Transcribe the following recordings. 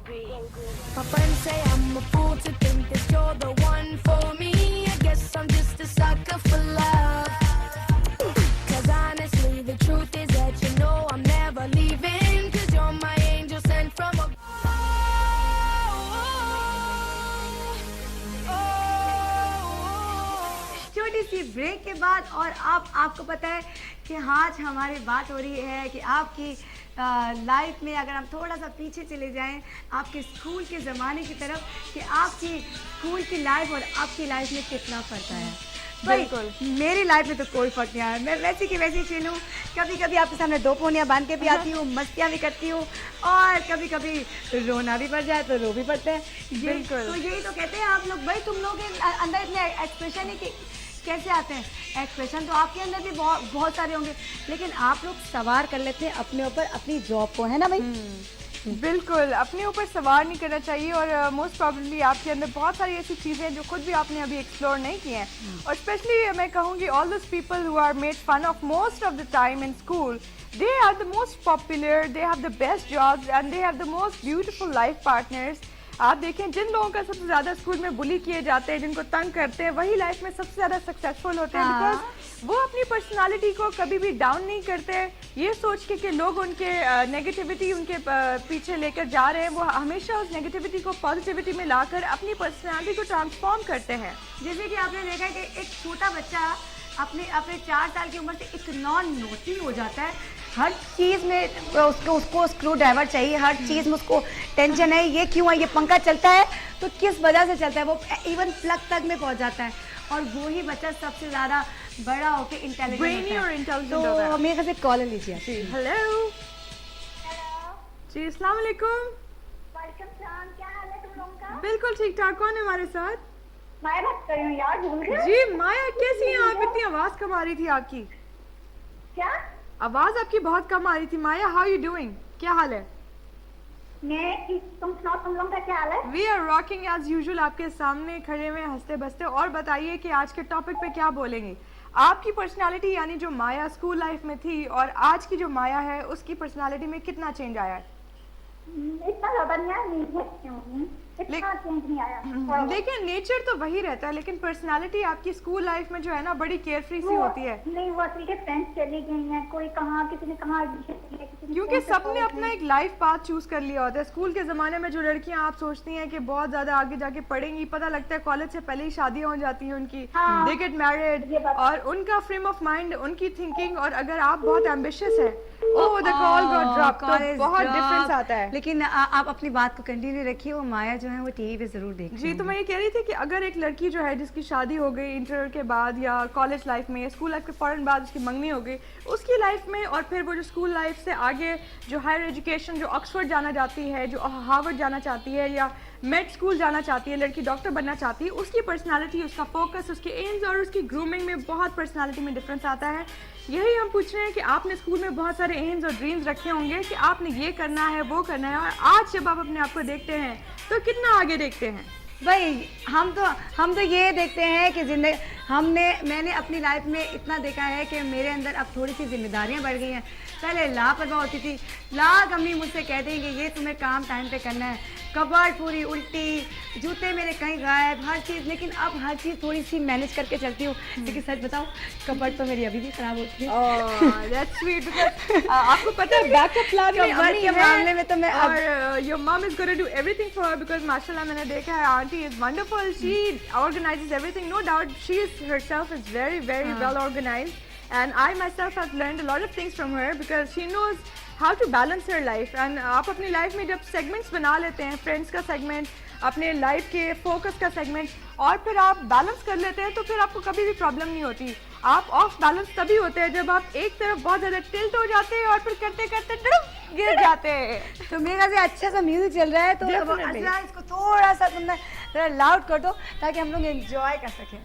baby. My friends say I'm a fool to think that you're the one for me. I guess I'm just a sucker for love. 'Cause honestly, the truth is that you know I'm never leaving. 'Cause you're my angel sent from above. छोटी सी break के बाद और आपको पता है कि आज हमारी बात हो रही है कि आपकी लाइफ में अगर हम थोड़ा सा पीछे चले जाएं आपके स्कूल के ज़माने की तरफ कि आपकी स्कूल की लाइफ और आपकी लाइफ में कितना फ़र्क आया। बिल्कुल मेरी लाइफ में तो कोई फ़र्क नहीं आया। मैं वैसी की वैसी चिल हूँ। कभी कभी आपके सामने दो पोनियाँ बांध के भी आती हूँ, मस्तियाँ भी करती हूँ और कभी कभी रोना भी पड़ जाए तो रो भी पड़ते हैं। बिल्कुल तो यही तो कहते हैं आप लोग, भाई तुम लोग के अंदर इतने एक्सप्रेशन है कि कैसे आते हैं। एक्सप्रेशन तो आपके अंदर भी बहुत सारे होंगे, लेकिन आप लोग सवार कर लेते हैं अपने ऊपर अपनी जॉब को, है ना भाई? बिल्कुल अपने ऊपर सवार नहीं करना चाहिए और मोस्ट प्रॉब्लली आपके अंदर बहुत सारी ऐसी चीज़ें हैं जो खुद भी आपने अभी एक्सप्लोर नहीं की हैं। और स्पेशली मैं कहूँगी all those people who are made fun of most of the time in school, they are the most popular, they have the best jobs and they have the most beautiful life partners. आप देखें जिन लोगों का सबसे ज़्यादा school में बुली किए जाते हैं, जिनको तंग करते हैं, वही लाइफ में सबसे ज़्यादा सक्सेसफुल होते हैं। बिकॉज वो अपनी पर्सनालिटी को कभी भी डाउन नहीं करते ये सोच के कि लोग उनके नेगेटिविटी उनके पीछे लेकर जा रहे हैं। वो हमेशा उस नेगेटिविटी को पॉजिटिविटी में लाकर अपनी पर्सनालिटी को ट्रांसफॉर्म करते हैं। जैसे कि आपने देखा है कि एक छोटा बच्चा अपने 4 साल की उम्र से इतना नोटी हो जाता है, हर चीज़ में उसको स्क्रू ड्राइवर चाहिए, हर चीज़ में उसको टेंशन है, ये क्यों है, ये पंखा चलता है तो किस वजह से चलता है, वो इवन प्लग तक में पहुंच जाता है। और वो ही बच्चा सबसे ज़्यादा बड़ा होकर इंटेलिजेंट और इंटेलिजेंट होता है। तो मेरे से कॉल लीजिए। हेलो जी, अस्सलाम वालेकुम। वालेकुम सलाम, क्या हाल है तुम लोगों का? बिल्कुल ठीक ठाक। कौन है हमारे साथ? माया बात कर रही हूँ यार, भूल गए? जी माया, कैसी हैं आप? इतनी आवाज कम आ रही थी आपकी। क्या आवाज आपकी बहुत कम आ रही थी। माया, हाउ यू डूइंग? क्या हाल है? मैं ठीक, तुम सुनाओ, तुम लोगों का क्या हाल है? We are rocking as usual, आपके सामने खड़े हुए हंसते बसते। और बताइए कि आज के टॉपिक पे क्या बोलेंगे। आपकी पर्सनालिटी यानी जो माया स्कूल लाइफ में थी और आज की जो माया है उसकी पर्सनालिटी में कितना चेंज आया है? इतना ज्यादा नहीं आया, इतना चेंज नहीं आया। देखिए नेचर तो वही रहता है, लेकिन पर्सनालिटी आपकी स्कूल लाइफ में जो है ना बड़ी केयरफ्री सी होती है। नहीं, वो असल के फ्रेंड्स चली गई हैं, कोई कहाँ, किसी ने कहाँ, क्योंकि सबने अपना एक लाइफ पाथ चूज कर लिया होता है। स्कूल के ज़माने में जो लड़कियां आप सोचती हैं कि बहुत ज़्यादा आगे जाके पढ़ेंगी, पता लगता है कॉलेज से पहले ही शादियां हो जाती हैं उनकी, दे गेट मैरिड, और उनका फ्रेम ऑफ माइंड, उनकी थिंकिंग। और अगर आप बहुत एम्बिशियस है, ओह द कॉल गॉट ड्रॉप्ड, तो बहुत डिफरेंस आता है। लेकिन आप अपनी बात को कंटिन्यू रखिए। वो माया जो है वो टीवी पे जरूर देख जी। तो मैं ये कह रही थी कि अगर एक लड़की जो है जिसकी शादी हो गई इंटर के बाद या कॉलेज लाइफ में या स्कूल लाइफ के फौरन बाद उसकी मंगनी हो गई, उसकी लाइफ में, और फिर वो जो स्कूल लाइफ से आगे जो हायर एजुकेशन, जो ऑक्सफोर्ड जाना चाहती है, जो हार्वर्ड जाना चाहती है या मेड स्कूल जाना चाहती है, लड़की डॉक्टर बनना चाहती है, उसकी पर्सनालिटी, उसका फोकस, उसके एम्स और उसकी ग्रूमिंग में बहुत पर्सनालिटी में डिफरेंस आता है। यही हम पूछ रहे हैं कि आपने स्कूल में बहुत सारे एम्स और ड्रीम्स रखे होंगे कि आपने ये करना है, वो करना है, और आज जब आप अपने आप को देखते हैं तो कितना आगे देखते हैं? भाई हम तो ये देखते हैं कि मैंने अपनी लाइफ में इतना देखा है कि मेरे अंदर अब थोड़ी सी जिम्मेदारियां बढ़ गई हैं। पहले लापरवाह होती थी, लाख अम्मी मुझसे कहती हैं कि ये तुम्हें काम टाइम पे करना है, कबाड़ पूरी उल्टी, जूते मेरे कहीं गायब, हर चीज़। लेकिन अब हर चीज़ थोड़ी सी मैनेज करके चलती हूँ। लेकिन सच बताओ, कबाड़ तो मेरी अभी भी खराब होती है। That's sweet, because आपको पता है बैकअप प्लान में कबाड़ के मामले में तो मैं और your mom is going to do everything for her, because माशाल्लाह मैंने देखा है aunty is wonderful, she organizes everything, no doubt she herself is very well organized, and I myself have learned a lot of things from her because she knows how to balance her life। and आप अपनी life में जब segments बना लेते हैं, friends का segment, अपने life के फोकस का सेगमेंट, और फिर आप बैलेंस कर लेते हैं, तो फिर आपको कभी भी प्रॉब्लम नहीं होती। आप ऑफ बैलेंस तभी होते हैं जब आप एक तरफ बहुत ज़्यादा टिल्ट हो जाते हैं और फिर करते करते गिर जाते हैं। तो मेरा से अच्छा सा म्यूजिक चल रहा है, तो अच्छा इसको थोड़ा सा तुमने थोड़ा लाउड कर दो ताकि हम लोग एंजॉय कर सकें।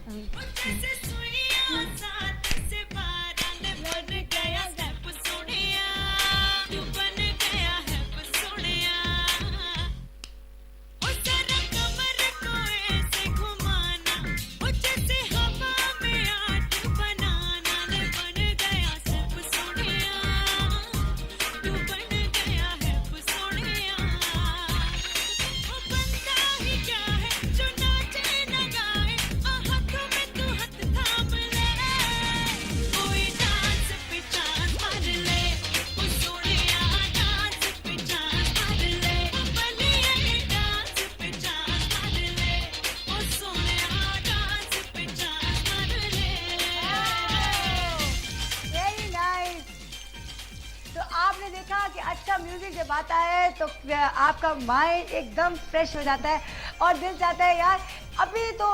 अच्छा म्यूजिक जब आता है तो आपका माइंड एकदम फ्रेश हो जाता है और दिल चाहता है यार अभी तो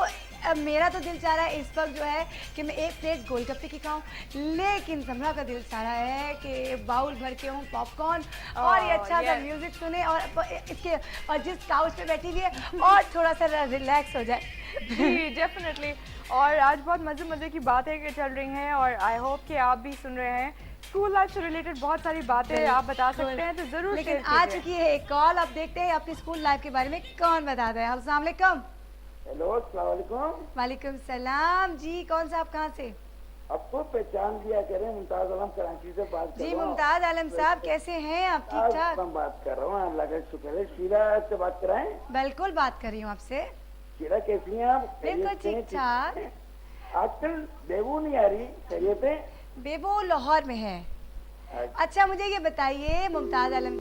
मेरा तो दिल चाह रहा है इस वक्त जो है कि मैं एक प्लेट गोलगप्पे की खाऊं, लेकिन समरा का दिल चाह रहा है कि बाउल भर के हूँ पॉपकॉर्न और ये अच्छा सा म्यूजिक सुने और इसके और जिस काउच पे बैठी हुई है और थोड़ा सा रिलैक्स हो जाए। जी डेफिनेटली। और आज बहुत मज़े मज़े की बातें चल रही हैं और आई होप कि आप भी सुन रहे हैं। स्कूल लाइफ से रिलेटेड बहुत सारी बातें आप बता सकते हैं तो जरूर लेकिन आ चुकी है एक कॉल। अब देखते हैं अपनी स्कूल लाइफ के बारे में कौन बताता है। अस्सलाम वालेकुम। हेलो अस्सलाम वालेकुम। वालेकुम सलाम जी, कौन सा आप कहाँ से? आपको पहचान दिया करें, मुमताज आलम कराची से बात कर जी रहा हूँ। मुमताज आलम साहब कैसे हैं आप? ठीक ठाक? मैं बात कर रहा हूँ, अल्लाह का शुक्र है। शीला से बात कराएं? बिल्कुल बात कर रही हूँ आपसे। शीला कैसी हैं आप? बिल्कुल ठीक ठाक। आजकल बेबू नहीं आ रही, खैरियत है? बेबो लाहौर में है। अच्छा मुझे ये बताइए मुमताज आलम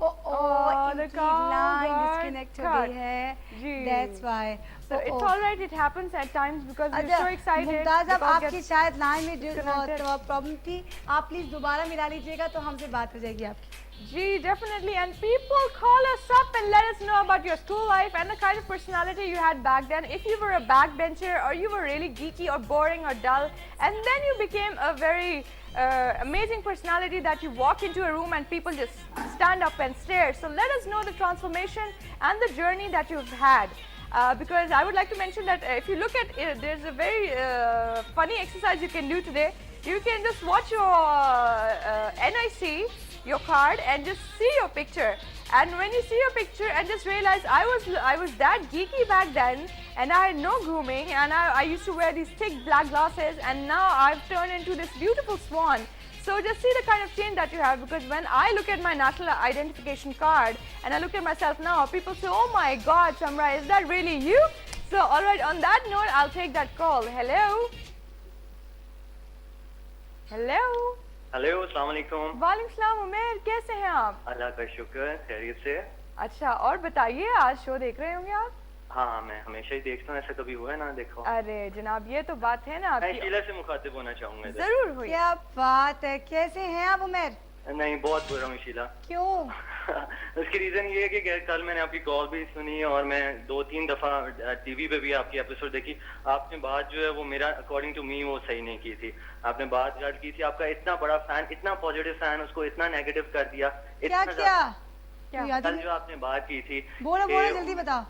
इनकी लाइन डिस्कनेक्ट हो गई है। That's why. So it's all right. It happens at times because we're so excited. Mumtaz अब because आपकी शायद लाइन में disconnected. प्रॉब्लम थी, आप प्लीज दोबारा मिला लीजिएगा तो हमसे बात हो जाएगी आपकी। Gee, definitely. And people call us up and let us know about your school life and the kind of personality you had back then. If you were a backbencher or you were really geeky or boring or dull, and then you became a very amazing personality that you walk into a room and people just stand up and stare. So let us know the transformation and the journey that you've had. Because I would like to mention that if you look at it, there's a very funny exercise you can do today. You can just watch your NIC, your card, and just see your picture. And when you see your picture and just realize I was that geeky back then, and I had no grooming, and I used to wear these thick black glasses, and now I've turned into this beautiful swan. So just see the kind of change that you have, because when I look at my national identification card and I look at myself now, people say, oh my God, Samra, is that really you? So alright, on that note, I'll take that call. Hello? Hello? Hello अस्सलाम वालेकुम। वालेकुम सलाम उमेर, कैसे हैं आप? अल्लाह का शुक्र, खैरियत से। अच्छा, और बताइए, आज शो देख रहे होंगे आप? हाँ, मैं हमेशा ही देखता हूँ, ऐसा कभी हुआ है ना देखो। अरे जनाब, ये तो बात है ना मैं आपकी। शीला से मुखातिब होना चाहूंगा। जरूर हुई। क्या बात है, कैसे हैं आप उमेर? नहीं, बहुत बुरा हूँ शीला। क्यों? उसकी रीजन ये है कि कल मैंने आपकी कॉल भी सुनी और मैं 2-3 दफा टीवी पे भी आपकी एपिसोड देखी। आपने बात जो है वो मेरा अकॉर्डिंग टू मी वो सही नहीं की थी। आपने बात की थी, आपका इतना बड़ा फैन, इतना पॉजिटिव फैन, उसको इतना नेगेटिव कर दिया। क्या क्या? कल जो आपने बात की थी, बोलो जल्दी बताओ।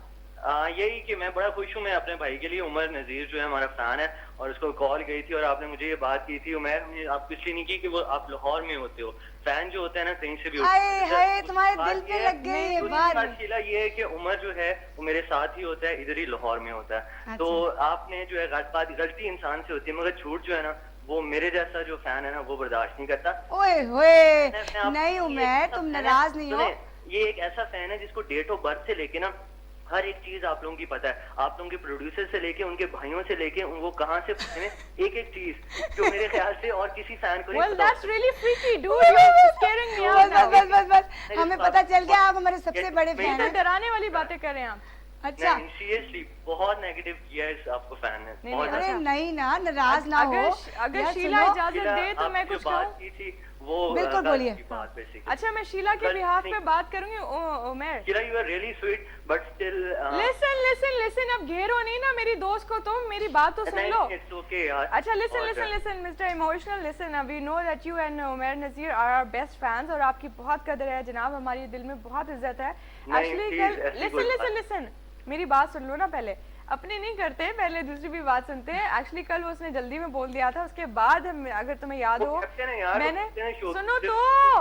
यही कि मैं बड़ा खुश हूँ, मैं अपने भाई के लिए, उमर नजीर जो है हमारा फैन है, और उसको कॉल गई थी और आपने मुझे ये बात की थी। उमर, आप इसलिए नहीं की कि वो आप लाहौर में होते हो, फैन जो होता है ना कहीं से भी हाय तुम्हारे दिल पे लग गई ये बात। शीला ये है कि उमर जो है वो मेरे साथ ही होता है, इधर ही लाहौर में होता है। तो आपने जो है गलती इंसान से होती है, मगर झूठ जो है ना वो मेरे जैसा जो फैन है ना वो बर्दाश्त नहीं करता। ओए होए, नहीं उमर तुम नाराज नहीं हो। ये एक ऐसा फैन है जिसको डेट ऑफ बर्थ से लेके ना हर एक चीज आप लोगों की पता है, आप लोगों के प्रोड्यूसर से लेके उनके भाइयों से लेके वो कहाँ से एक एक चीज जो मेरे ख्याल से और किसी फैन को well, that's really freaky, dude. You're scaring me out now. बस हमें पता चल गया आप हमारे सबसे बड़े फैन हैं। डराने वाली बातें कर रहे हैं आप। अच्छा, सीरियसली बहुत नेगेटिव किया है आपको फैन ने। अरे नहीं ना, नाराज ना हो। अगर शीला इजाजत दे तो मैं कुछ कहूँ। वो बिल्कुल बोलिए। अच्छा, मैं शीला के बिहाफ पे बात करूंगी। Umar, Sheela you are really sweet but still listen अब घेरो नहीं ना मेरी दोस्त को, तुम मेरी बात तो सुन लो। इट्स ओके यार। अच्छा, listen mister emotional, listen, we know that you and Umar Nazir are our best fans और आपकी बहुत कदर है जनाब, हमारे दिल में बहुत इज्जत है। एक्चुअली लिसन, मेरी बात सुन लो ना पहले, अपने नहीं करते, पहले दूसरी भी बात सुनते हैं। एक्चुअली कल वो उसने जल्दी में बोल दिया था, उसके बाद अगर तुम्हें याद हो मैंने सुनो तो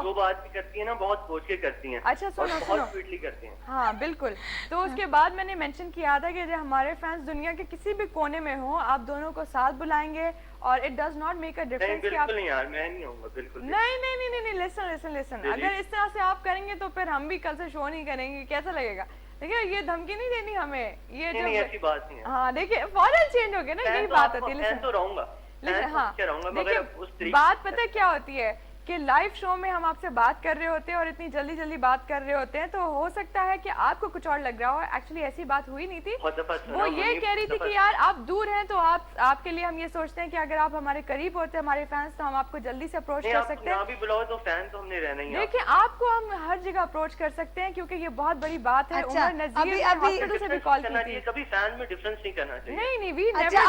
जो बात भी करती है ना बहुत सोच के करती हैं। अच्छा सुनो स्वीटली करती हैं। हाँ बिल्कुल। तो उसके बाद मैंने मेंशन किया था कि जब हमारे फैंस दुनिया के किसी भी कोने में हो, आप दोनों को साथ बुलाएंगे और it does not make a difference. बिल्कुल नहीं यार, मैं नहीं आऊंगा बिल्कुल। नहीं, लिसन, अगर इस तरह से आप करेंगे तो फिर हम भी कल से शो नहीं करेंगे, कैसा लगेगा? देखिए, ये धमकी नहीं देनी हमें, ये नहीं, ऐसी बात नहीं है। हाँ देखिए, फौरन चेंज हो गया ना, यही बात होती है। तो रहूंगा, हाँ, देखिए बात पता है क्या होती है कि लाइव शो में हम आपसे बात कर रहे होते हैं और इतनी जल्दी जल्दी बात कर रहे होते हैं, तो हो सकता है कि आपको कुछ और लग रहा हो। एक्चुअली ऐसी बात हुई नहीं थी, वो ये कह रही थी कि यार आप दूर हैं तो आपके लिए हम ये सोचते हैं कि अगर आप हमारे करीब होते हमारे फैंस, तो हम आपको जल्दी से अप्रोच कर सकते हैं। भी बुलाओ तो फैन तो हमने रहना ही है। देखिए आपको हम हर जगह अप्रोच कर सकते हैं क्योंकि ये बहुत बड़ी बात है। अच्छा, उमर नज़ीर ने हॉस्पिटल से भी कॉल की थी। कभी फैन में डिफरेंस नहीं करना चाहिए। नहीं वी अच्छा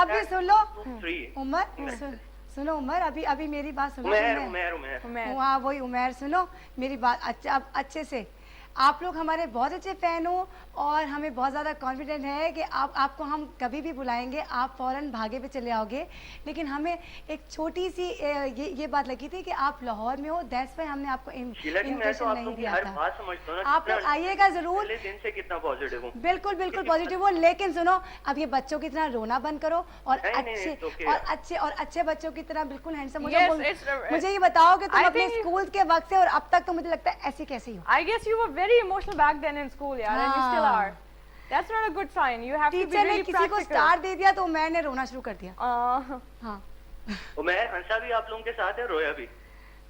अभी सुन लो उमर, सुनो उमर, अभी मेरी बात सुनो। उमर हाँ वही उमर, सुनो मेरी बात अच्छा अब अच्छे से। आप लोग हमारे बहुत अच्छे फ़ैन हो और हमें बहुत ज़्यादा कॉन्फिडेंट है कि आपको हम कभी भी बुलाएंगे आप फ़ौरन भागे पे चले आओगे। लेकिन हमें एक छोटी सी ये बात लगी थी कि आप लाहौर में हो, दैट्स वाई हमने आपको इन्विटेशन नहीं दिया था। आप लोग आइएगा ज़रूर। दिन से कितना पॉजिटिव हूँ। बिल्कुल पॉजिटिव हो, लेकिन सुनो अब ये बच्चों की तरह रोना बंद करो और अच्छे बच्चों की तरह बिल्कुल हैंडसम हो जाओ। मुझे ये बताओ कि तुम अपने स्कूल के वक्त से और अब तक तो मुझे लगता है ऐसी कैसी हो। I guess you were very emotional back then in school, yeah, and you still are. That's not a good sign. You have to be teacher ने really किसी को practical. स्टार दे दिया तो मैंने रोना शुरू कर दिया। हाँ उमर हंसा भी आप लोगों के साथ है, रोया भी।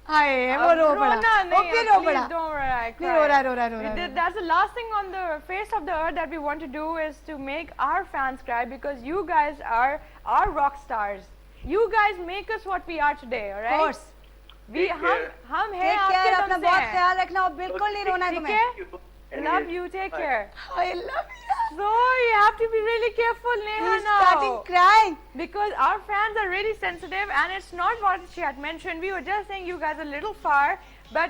हाय वो रो पड़ा, वो फिर रो पड़ा। Don't worry, I फिर cried. रो रहा। That's the last thing on the face of the earth that we want to do is to make our fans cry because you guys are our rock stars. You guys make us what we are today, all right? Of course. हम हैं Take आपके care, दम अपना से बहुत हैं। ख्याल रखना और बिल्कुल नहीं रोना है ठीक तुम्हें। है? Love you, take care. I love you. So you have to be really careful, Neha, He's now. starting crying. Because our fans are really sensitive and it's not what she had mentioned. We were just saying you guys are a little far. But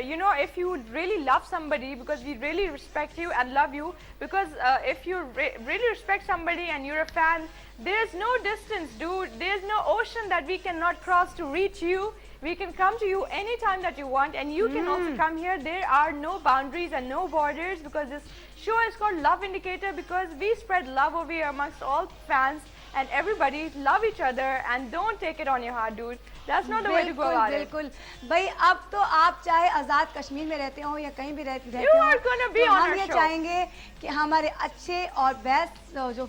you know, if you really love somebody, because we really respect you and love you, because if you really respect somebody and you're a fan, there's no distance, dude. There's no ocean that we cannot cross to reach you. We can come to you anytime that you want, and you can also come here. There are no boundaries and no borders, because this show is called Love Indicator, because we spread love over here amongst all fans and everybody. Love each other and don't take it on your heart, dude. That's not the way to go about it. बिल्कुल भाई, अब तो आप चाहे आज़ाद कश्मीर में रहते हो या कहीं भी रहते हो, You are gonna be तो on हम our ये show. चाहेंगे कि हमारे अच्छे और बेस्ट जो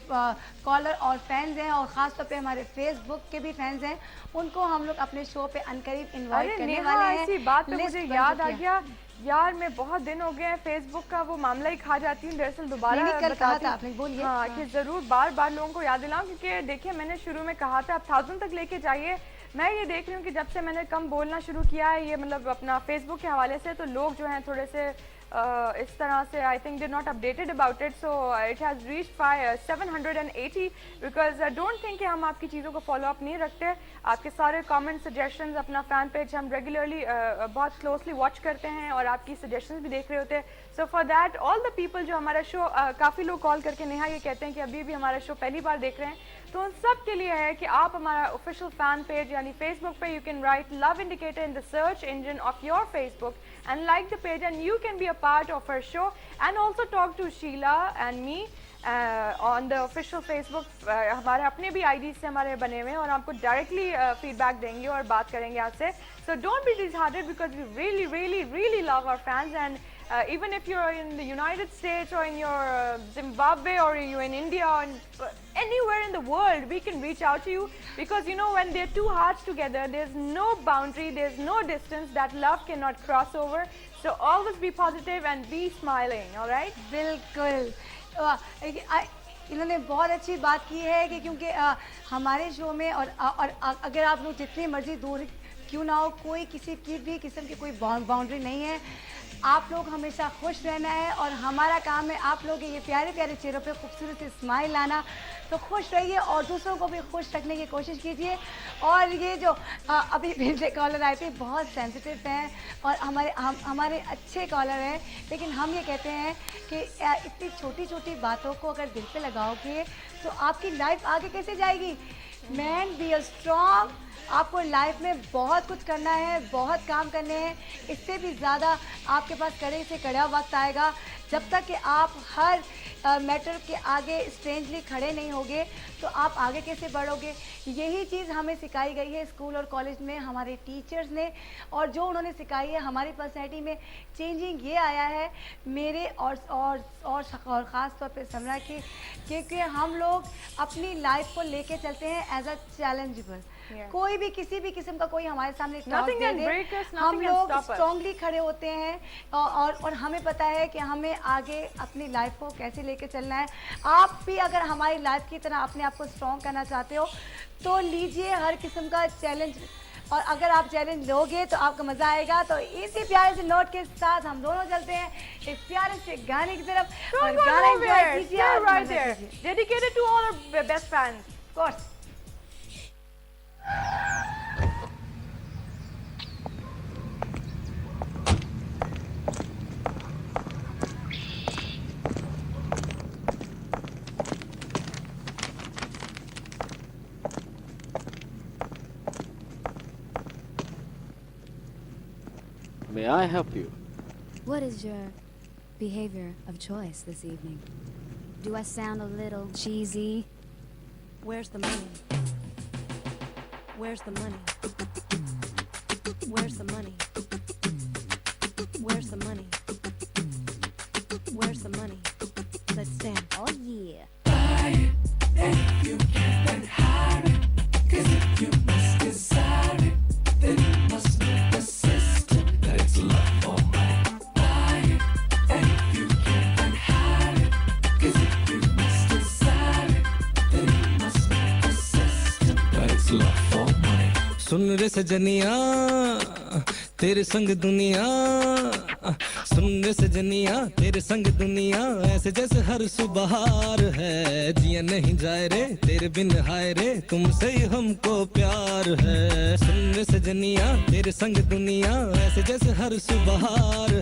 कॉलर और फैंस हैं, और ख़ास तौर पे हमारे फेसबुक के भी फैंस हैं, उनको हम लोग अपने शो पे अनकरीब इनवाइट करने नेहा, वाले हैं। ऐसी बात पे लिस्ट मुझे बन याद चुकी आ है। गया यार, मैं बहुत दिन हो गए हैं फेसबुक का वो मामला ही खा जाती हूँ। दरअसल दोबारा नहीं, कल कहा बताती था हूँ। आपने, बोलिए। हाँ, कि जरूर बार बार लोगों को याद दिलाऊं, क्योंकि देखिए मैंने शुरू में कहा था आप 1000 तक लेके जाइए। मैं ये देख रही हूँ कि जब से मैंने कम बोलना शुरू किया है, ये मतलब अपना फेसबुक के हवाले से, तो लोग जो हैं थोड़े से इस तरह से I think they not updated about it, so it has reached 780, because I don't think कि हम आपकी चीज़ों को फॉलो अप नहीं रखते। आपके सारे कमेंट सजेशंस, अपना फ़ैन पेज हम रेगुलरली बहुत क्लोजली वॉच करते हैं और आपकी सजेशंस भी देख रहे होते हैं। So for that all the people जो हमारा शो, काफ़ी लोग कॉल करके नेहा ये कहते हैं कि अभी भी हमारा शो पहली बार देख रहे हैं, तो उन सब के लिए है कि आप हमारा ऑफिशियल फैन पेज यानी फेसबुक पे you can write love indicator in the search engine of your Facebook and like the page, and you can be a part of our show and also talk to Sheila and me on the official Facebook. हमारे अपने भी IDs से हमारे बने हुए हैं और आपको directly feedback देंगे और बात करेंगे आपसे. So don't be disheartened, because we really, really, really love our fans, and even if you're in the United States or in your Zimbabwe or you're in India or anywhere in the world, we can reach out to you, because you know, when there are two hearts together, there's no boundary, there's no distance that love cannot cross over. So always be positive and be smiling, all right? बिल्कुल। इन्होंने बहुत अच्छी बात की है कि क्योंकि हमारे शो में और अगर आप लोग जितनी मर्जी दूर क्यों ना हो, कोई किसी की भी किस्म की कोई बाउंड्री नहीं है। आप लोग हमेशा खुश रहना है और हमारा काम है आप लोग के ये प्यारे प्यारे चेहरों पे खूबसूरत सी स्माइल लाना। तो खुश रहिए और दूसरों को भी खुश रखने की कोशिश कीजिए। और ये जो अभी पिछले कॉलर आए थे बहुत सेंसिटिव हैं और हमारे अच्छे कॉलर हैं, लेकिन हम ये कहते हैं कि इतनी छोटी छोटी बातों को अगर दिल पे लगाओगे तो आपकी लाइफ आगे कैसे जाएगी। Man be a strong. आपको लाइफ में बहुत कुछ करना है, बहुत काम करने हैं। इससे भी ज़्यादा आपके पास कड़े से कड़ा वक्त आएगा। जब तक कि आप हर मैटर के आगे स्ट्रेंजली खड़े नहीं होगे तो आप आगे कैसे बढ़ोगे। यही चीज़ हमें सिखाई गई है स्कूल और कॉलेज में हमारे टीचर्स ने, और जो उन्होंने सिखाई है हमारी पर्सनैलिटी में चेंजिंग ये आया है मेरे और ख़ास तौर पे समरा की, क्योंकि हम लोग अपनी लाइफ को लेके चलते हैं एज अ चैलेंजेबल। Yeah. कोई भी किसी भी किस्म का कोई हमारे सामने toss Nothing they can they, break us, हम nothing can लोग stop us. स्ट्रांगली खड़े होते हैं और हमें पता है कि हमें आगे अपनी लाइफ को कैसे लेके चलना है। आप भी अगर हमारी लाइफ की तरह अपने आप को स्ट्रॉन्ग करना चाहते हो तो लीजिए हर किस्म का चैलेंज, और अगर आप चैलेंज लोगे तो आपको मज़ा आएगा। तो इसी प्यारे से नोट के साथ हम दोनों चलते हैं एक प्यारे से गाने की तरफ और Don't go गाना एंजॉय nowhere. कीजिए Stay और right मज़े there. कीजिए। Dedicated to all our best fans. Of course. May I help you? What is your behavior of choice this evening? Do I sound a little cheesy? Where's the money? Where's the money? Where's the money? Where's the money? Where's the money? Let's dance. Oh yeah. सुन रे सजनिया तेरे संग दुनिया, सुन रे सजनिया तेरे संग दुनिया, ऐसे जैसे हर सुबह है, जिया नहीं जाए रे तेरे बिन हाय रे, तुमसे ही हमको प्यार है। सुन रे सजनिया तेरे संग दुनिया, ऐसे जैसे हर सुबह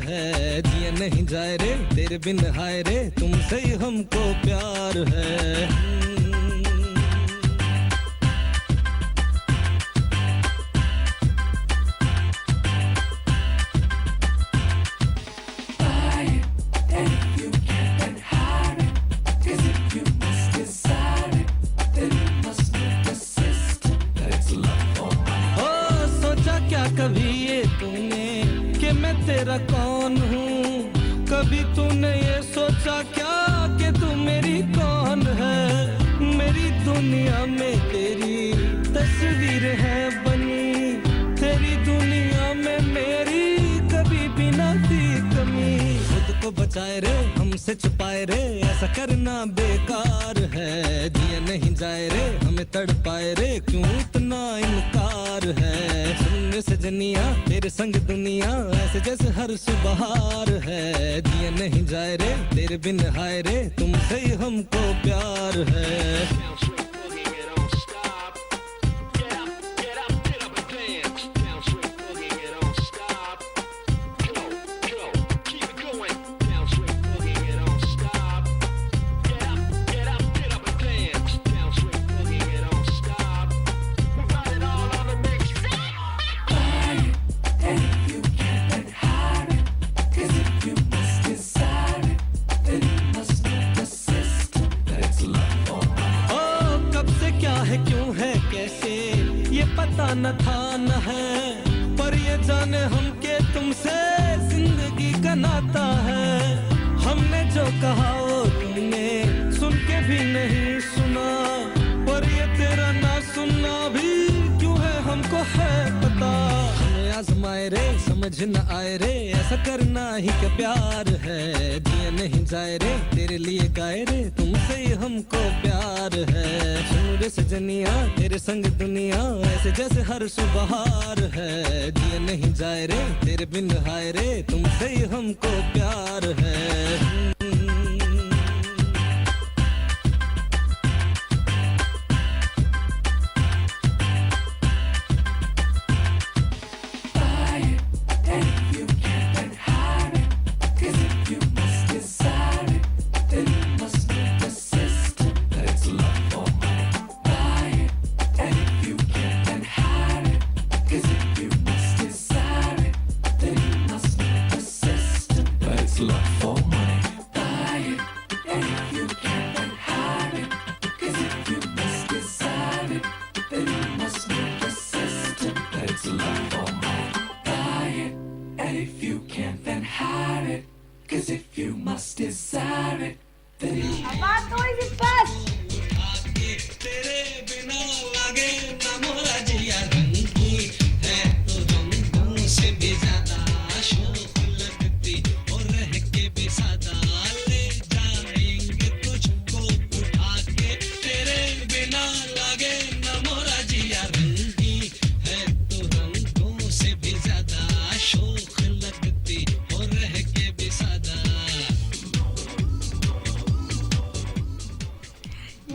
है, जिया नहीं जाए रे तेरे बिन हाय रे, तुमसे ही हमको प्यार है। कभी ये तूने कि मैं तेरा कौन हूँ, कभी तूने ये सोचा क्या कि तू मेरी कौन है। मेरी दुनिया में तेरी तस्वीर है बनी, तेरी दुनिया में मेरी कभी भी ना थी कमी। खुद को बचाए रे हमसे छुपाए रे, ऐसा करना बेकार है, दिया नहीं जाए रे हमें तड़पाए रे, क्यों इतना इनकार है। सजनिया तेरे संग दुनिया, ऐसे जैसे हर सुबह है, दिया नहीं जाए रे तेरे बिन हाय रे, तुमसे ही हमको प्यार है। पता न था न है, पर ये जाने हम के तुमसे जिंदगी का नाता है। हमने जो कहा वो तुमने सुन के भी नहीं सुना, पर ये तेरा ना सुनना भी क्यों है हमको है पता। हमें आजमाए रे समझ न आए रे, ऐसा करना ही क्या प्यार है, दिया नहीं जाए रे तेरे लिए गाए रे, तुमसे ही हमको प्यार है। सुन रे सजनिया तेरे संग दुनिया, ऐसे जैसे हर सुबह है, दिया नहीं जाए रे तेरे बिन हाय रे, तुमसे ही हमको प्यार है। if you must desire it, then आवाज थोड़ी सी स्पष्ट। तेरे बिना लागे ना मोरा जिया रंगी है तो रंगों से भी ज्यादा शोक लगती और रह के भी सादा ले जाएंगे तुझको उठा के तेरे बिना लागे ना मोरा जिया रंगी है तो रंगों से भी ज्यादा शोक लगती और रह के भी सादा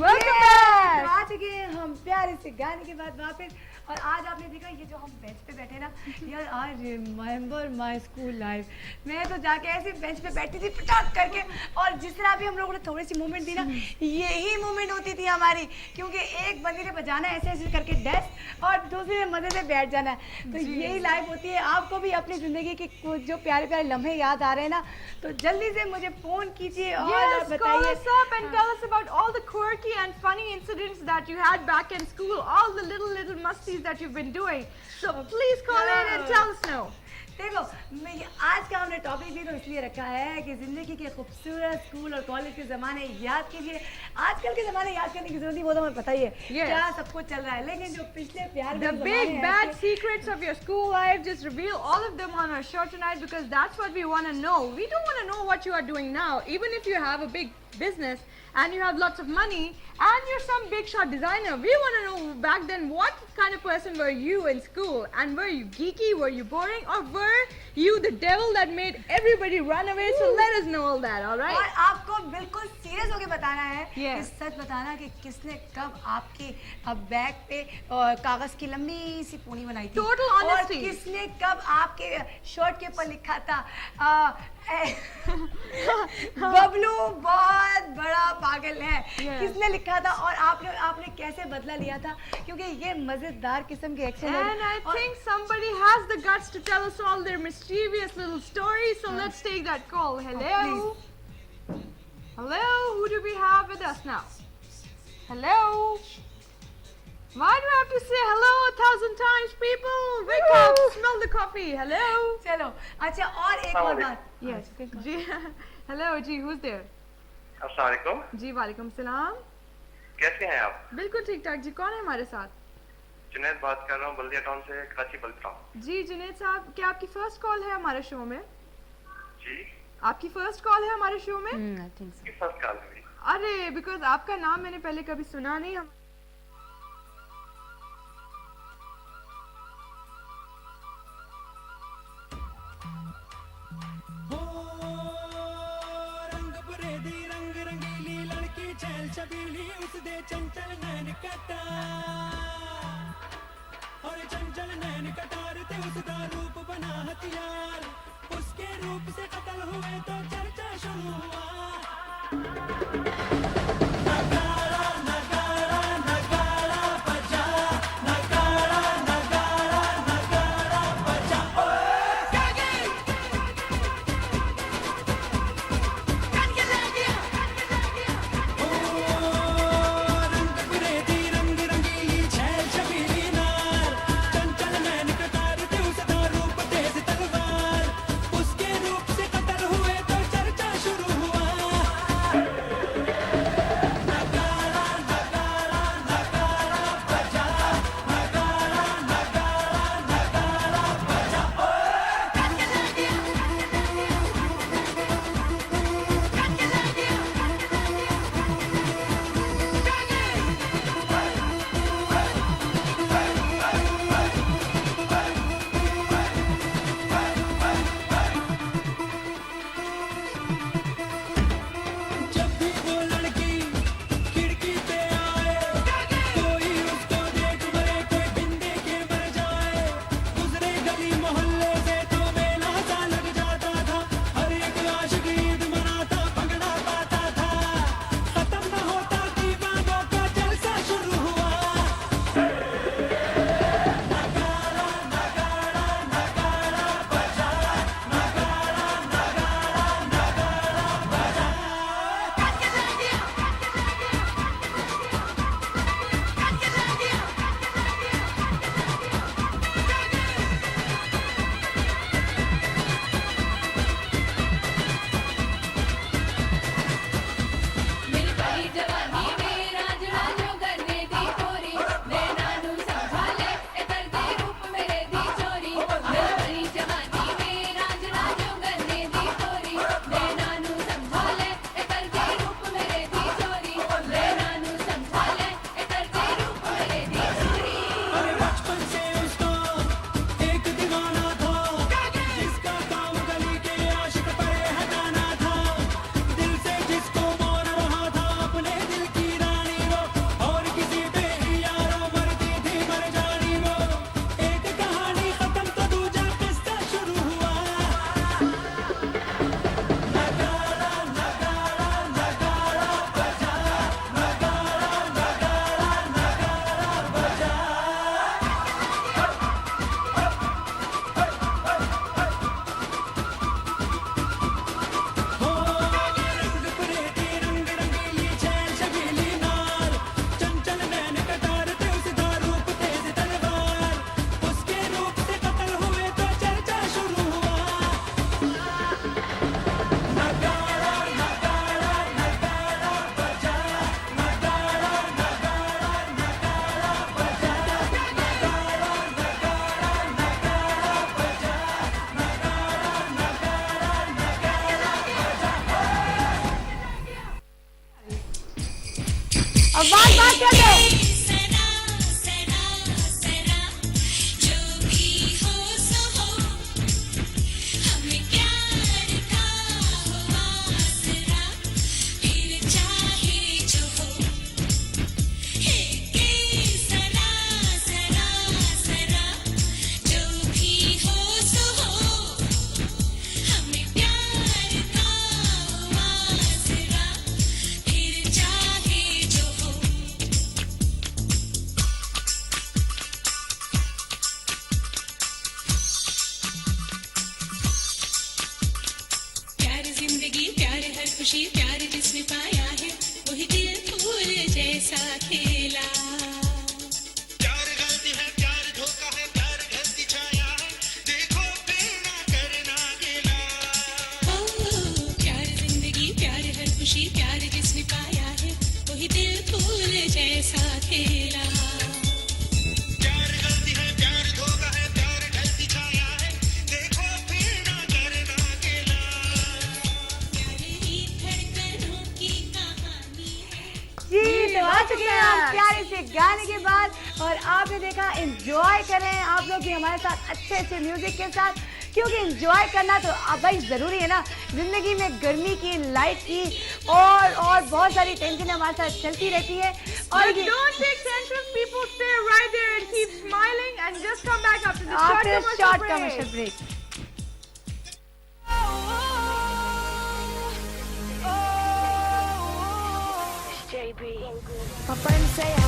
वेलकम बैक। आ चुके हैं हम प्यारे से गाने के बाद वापस। और आज आपने देखा ये जो हम बेंच पे बैठे ना यार, आज रिमेंबर माय स्कूल लाइफ। मैं तो जाके ऐसे बेंच पे बैठी थी पटाख करके, और जिस तरह भी हम लोगों ने थोड़ी सी मूवमेंट दी ना, यही मूवमेंट होती थी हमारी, क्योंकि एक बंदे ने बजाना ऐसे ऐसे करके डेस्क और दूसरे ने मजे से बैठ जाना है। तो यही लाइफ होती है। आपको भी अपनी ज़िंदगी के कुछ जो प्यारे प्यारे लम्हे याद आ रहे हैं ना, तो जल्दी से मुझे फ़ोन कीजिए और Yes, call बताइए। us up and tell us about all the quirky and funny incidents that you had back in school, all the little musties that you've been doing. So please call in and tell us now. देखो, आज का हमने topic भी तो इसलिए रखा है कि ज़िंदगी के खूबसूरत स्कूल और कॉलेज के ज़माने याद कीजिए। आजकल के ज़माने याद करने की ज़रूरत नहीं, वो तो हमें पता ही है क्या सब कुछ चल रहा है, लेकिन जो पिछले प्यार The big bad secrets of your school life, just reveal all of them on our show tonight, because that's what we want to know. We don't want to know what you are doing now. Even if you have a big business and you have lots of money and you're some big shot designer, we want to know back then what kind of person were you in school, and were you geeky, were you boring, or were you the devil that made everybody run away? So let us know all that, all right? और आपको बिल्कुल serious होके बताना है Yes. कि सच बताना कि किसने कब आपके बैग पे कागज की लंबी सी पूनी बनाई थी, Total और honesty. किसने कब आपके शर्ट के ऊपर लिखा था बबलू बहुत बड़ा पागल है, Yes. किसने लिखा था, और आपने कैसे बदला लिया था, क्योंकि ये मजेदार किस्म के एक्शन है। And I think somebody has the guts to tell us all their mischievous little stories, so let's take that call. Hello? Hello? Who do we have with us now? Hello? Why do I have to say hello 1,000 times, people? Wake up, smell the coffee. Hello? चलो, अच्छा, और एक और बात। Yes. Ji, hello ji, who's there? अस्सलाम वालेकुम। जी, वालेकुम सलाम। कैसे हैं आप? बिल्कुल ठीक ठाक जी, कौन है हमारे साथ? जुनैद बात कर रहा हूँ, बल्दिया टाउन से, कराची बल्दिया। जी जुनैद साहब, क्या आपकी फर्स्ट कॉल है हमारे शो में? जी, आपकी फर्स्ट कॉल है हमारे शो में? I think so. किस फर्स्ट कॉल है? अरे बिकॉज आपका नाम मैंने पहले कभी सुना नहीं। हम रंग बरेदी रंग रंगीली लड़की छैल छबीली उसदे चंचल नैन कटा और चंचल नैन कटार ते उसदा रूप बना हथियार उसके रूप से कत्ल हुए तो चर्चा शुरू हुआ नगाड़ा नगाड़ा नगाड़ा बजा नगाड़ा नगाड़ा नगाड़ा बजा रंग बरेदी रंग रंगीली छैल छबीली नार चंचल नैन कटार ते उसका रूप तेज तलवार उसके रूप से कत्ल हुए तो चर्चा शुरू हुआ खुशी प्यार जिसने पाया है वही दिल फूल जैसा खेला प्यार गलती है प्यार धोखा है प्यार गलती छाया है देखो प्रेरणा करना गिला प्यार जिंदगी प्यार हर खुशी प्यार जिसने पाया है वही दिल फूल जैसा खेला प्यार गलती है प्यार धोखा है प्यार गलती छाया है देखो प्रेरणा करना गिला जी तो आ चुके हैं हम प्यारे से गाने के बाद और आपने देखा एंजॉय कर रहे हैं आप लोग भी हमारे साथ अच्छे अच्छे म्यूजिक के साथ क्योंकि एंजॉय करना तो अब भाई ज़रूरी है ना ज़िंदगी में गर्मी की लाइट की और बहुत सारी टेंशन हमारे साथ चलती रहती है और But don't take tension, people stay right there and keep smiling and just come back after the short commercial break. Papa and say